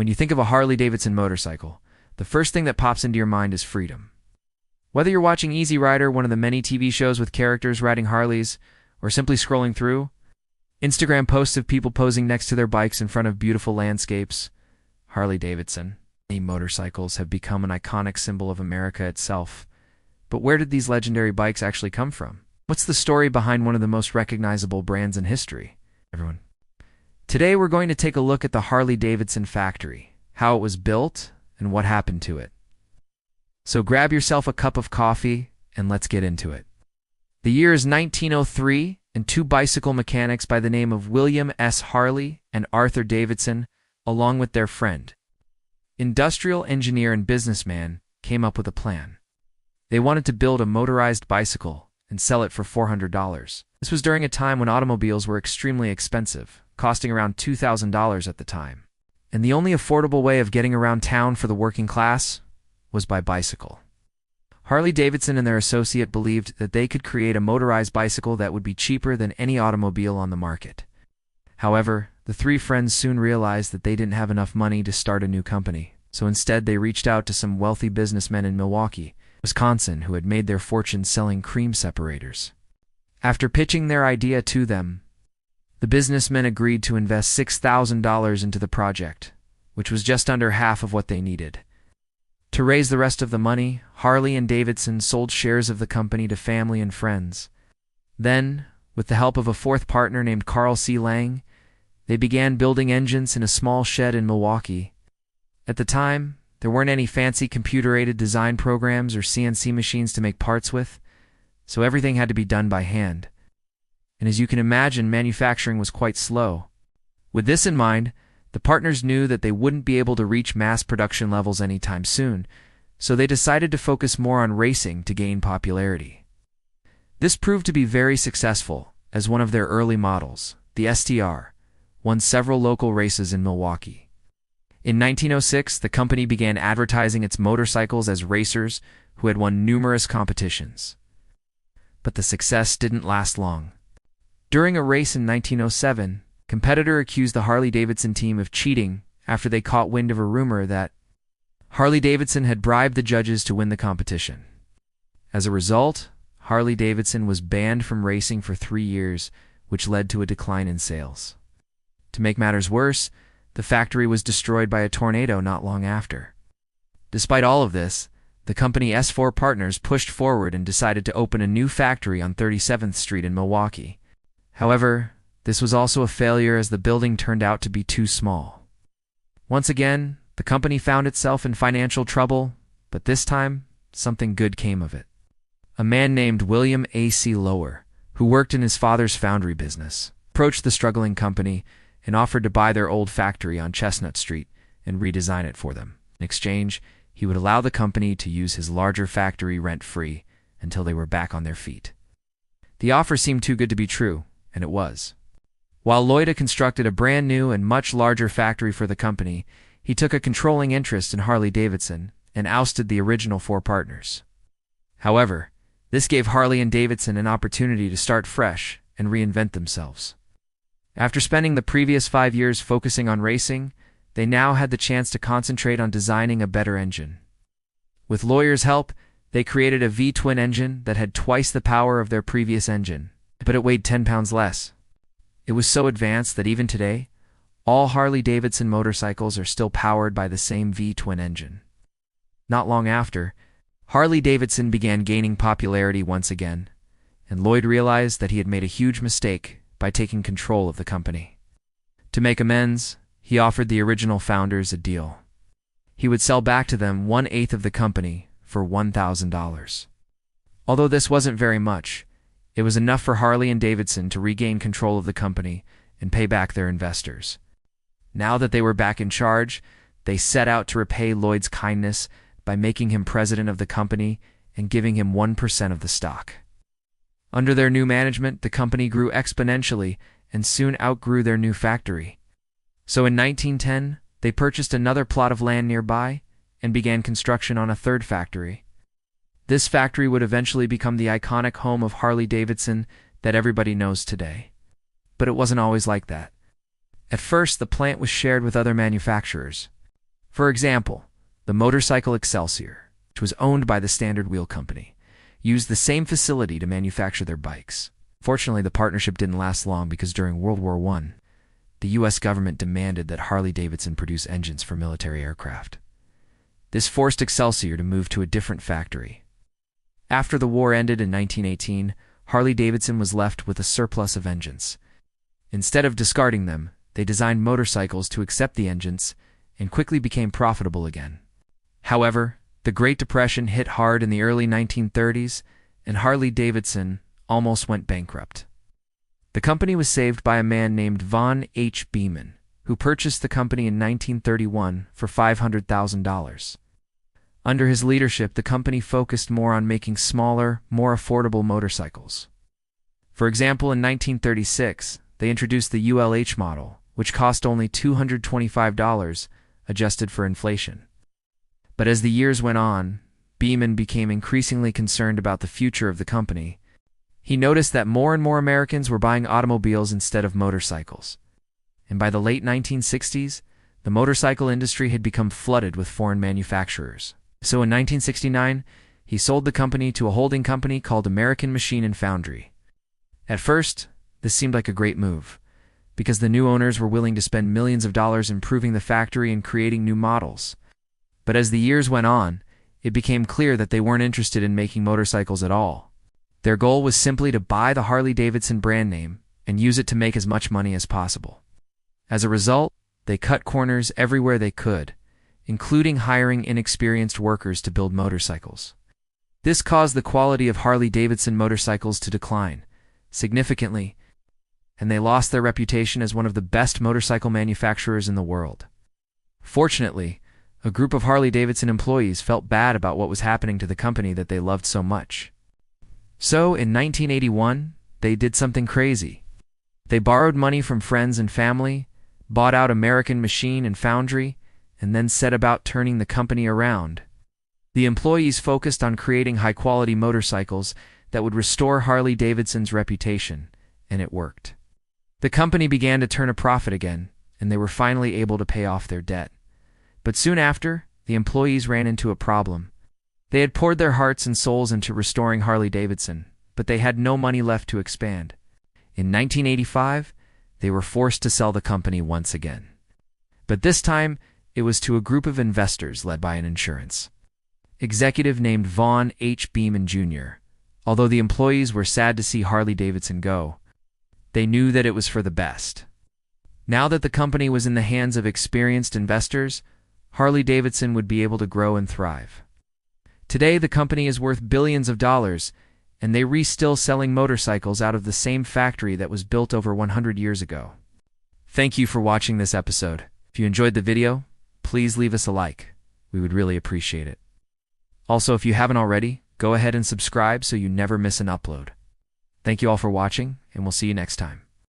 When you think of a Harley-Davidson motorcycle, the first thing that pops into your mind is freedom. Whether you're watching Easy Rider, one of the many TV shows with characters riding Harleys, or simply scrolling through Instagram posts of people posing next to their bikes in front of beautiful landscapes, Harley-Davidson motorcycles have become an iconic symbol of America itself. But where did these legendary bikes actually come from? What's the story behind one of the most recognizable brands in history? Everyone. Today we're going to take a look at the Harley-Davidson Factory, how it was built, and what happened to it. So grab yourself a cup of coffee and let's get into it. The year is 1903, and two bicycle mechanics by the name of William S. Harley and Arthur Davidson, along with their friend, industrial engineer and businessman, came up with a plan. They wanted to build a motorized bicycle and sell it for $400. This was during a time when automobiles were extremely expensive, costing around $2,000 at the time. And the only affordable way of getting around town for the working class was by bicycle. Harley-Davidson and their associate believed that they could create a motorized bicycle that would be cheaper than any automobile on the market. However, the three friends soon realized that they didn't have enough money to start a new company, so instead they reached out to some wealthy businessmen in Milwaukee, Wisconsin, who had made their fortune selling cream separators. After pitching their idea to them, the businessmen agreed to invest $6,000 into the project, which was just under half of what they needed. To raise the rest of the money, Harley and Davidson sold shares of the company to family and friends. Then, with the help of a fourth partner named Carl C. Lang, they began building engines in a small shed in Milwaukee. At the time, there weren't any fancy computer-aided design programs or CNC machines to make parts with, so everything had to be done by hand. And as you can imagine, manufacturing was quite slow. With this in mind, the partners knew that they wouldn't be able to reach mass production levels anytime soon, so they decided to focus more on racing to gain popularity. This proved to be very successful, as one of their early models, the STR, won several local races in Milwaukee. In 1906, the company began advertising its motorcycles as racers who had won numerous competitions. But the success didn't last long. During a race in 1907, a competitor accused the Harley-Davidson team of cheating after they caught wind of a rumor that Harley-Davidson had bribed the judges to win the competition. As a result, Harley-Davidson was banned from racing for 3 years, which led to a decline in sales. To make matters worse, the factory was destroyed by a tornado not long after. Despite all of this, the company's four partners pushed forward and decided to open a new factory on 37th Street in Milwaukee. However, this was also a failure as the building turned out to be too small. Once again, the company found itself in financial trouble, but this time, something good came of it. A man named William A.C. Lower, who worked in his father's foundry business, approached the struggling company and offered to buy their old factory on Chestnut Street and redesign it for them. In exchange, he would allow the company to use his larger factory rent-free until they were back on their feet. The offer seemed too good to be true, and it was. While Lloyd constructed a brand new and much larger factory for the company, he took a controlling interest in Harley-Davidson and ousted the original four partners. However, this gave Harley and Davidson an opportunity to start fresh and reinvent themselves. After spending the previous 5 years focusing on racing, they now had the chance to concentrate on designing a better engine. With Lawyer's help, they created a V-twin engine that had twice the power of their previous engine, but it weighed 10 pounds less. It was so advanced that even today, all Harley-Davidson motorcycles are still powered by the same V-twin engine. Not long after, Harley-Davidson began gaining popularity once again, and Lloyd realized that he had made a huge mistake by taking control of the company. To make amends, he offered the original founders a deal. He would sell back to them 1/8 of the company for $1,000. Although this wasn't very much, it was enough for Harley and Davidson to regain control of the company and pay back their investors. Now that they were back in charge, they set out to repay Lloyd's kindness by making him president of the company and giving him 1% of the stock. Under their new management, the company grew exponentially and soon outgrew their new factory. So in 1910, they purchased another plot of land nearby and began construction on a third factory. This factory would eventually become the iconic home of Harley-Davidson that everybody knows today. But it wasn't always like that. At first, the plant was shared with other manufacturers. For example, the motorcycle Excelsior, which was owned by the Standard Wheel Company, used the same facility to manufacture their bikes. Fortunately, the partnership didn't last long because during World War I, the U.S. government demanded that Harley-Davidson produce engines for military aircraft. This forced Excelsior to move to a different factory. After the war ended in 1918, Harley-Davidson was left with a surplus of engines. Instead of discarding them, they designed motorcycles to accept the engines and quickly became profitable again. However, the Great Depression hit hard in the early 1930s, and Harley-Davidson almost went bankrupt. The company was saved by a man named Von H. Beeman, who purchased the company in 1931 for $500,000. Under his leadership, the company focused more on making smaller, more affordable motorcycles. For example, in 1936, they introduced the ULH model, which cost only $225, adjusted for inflation. But as the years went on, Beeman became increasingly concerned about the future of the company. He noticed that more and more Americans were buying automobiles instead of motorcycles. And by the late 1960s, the motorcycle industry had become flooded with foreign manufacturers. So in 1969, he sold the company to a holding company called American Machine and Foundry. At first, this seemed like a great move, because the new owners were willing to spend millions of dollars improving the factory and creating new models. But as the years went on, it became clear that they weren't interested in making motorcycles at all. Their goal was simply to buy the Harley-Davidson brand name and use it to make as much money as possible. As a result, they cut corners everywhere they could, including hiring inexperienced workers to build motorcycles. This caused the quality of Harley-Davidson motorcycles to decline significantly, and they lost their reputation as one of the best motorcycle manufacturers in the world. Fortunately, a group of Harley-Davidson employees felt bad about what was happening to the company that they loved so much. So, in 1981, they did something crazy. They borrowed money from friends and family, bought out American Machine and Foundry, and then set about turning the company around. The employees focused on creating high-quality motorcycles that would restore Harley-Davidson's reputation, and it worked. The company began to turn a profit again, and they were finally able to pay off their debt. But soon after, the employees ran into a problem. They had poured their hearts and souls into restoring Harley-Davidson, but they had no money left to expand. In 1985, they were forced to sell the company once again. But this time, it was to a group of investors led by an insurance executive named Von H. Beeman Jr. Although the employees were sad to see Harley-Davidson go, they knew that it was for the best. Now that the company was in the hands of experienced investors, Harley-Davidson would be able to grow and thrive. Today, the company is worth billions of dollars, and they still selling motorcycles out of the same factory that was built over 100 years ago. Thank you for watching this episode. If you enjoyed the video, please leave us a like. We would really appreciate it. Also, if you haven't already, go ahead and subscribe so you never miss an upload. Thank you all for watching, and we'll see you next time.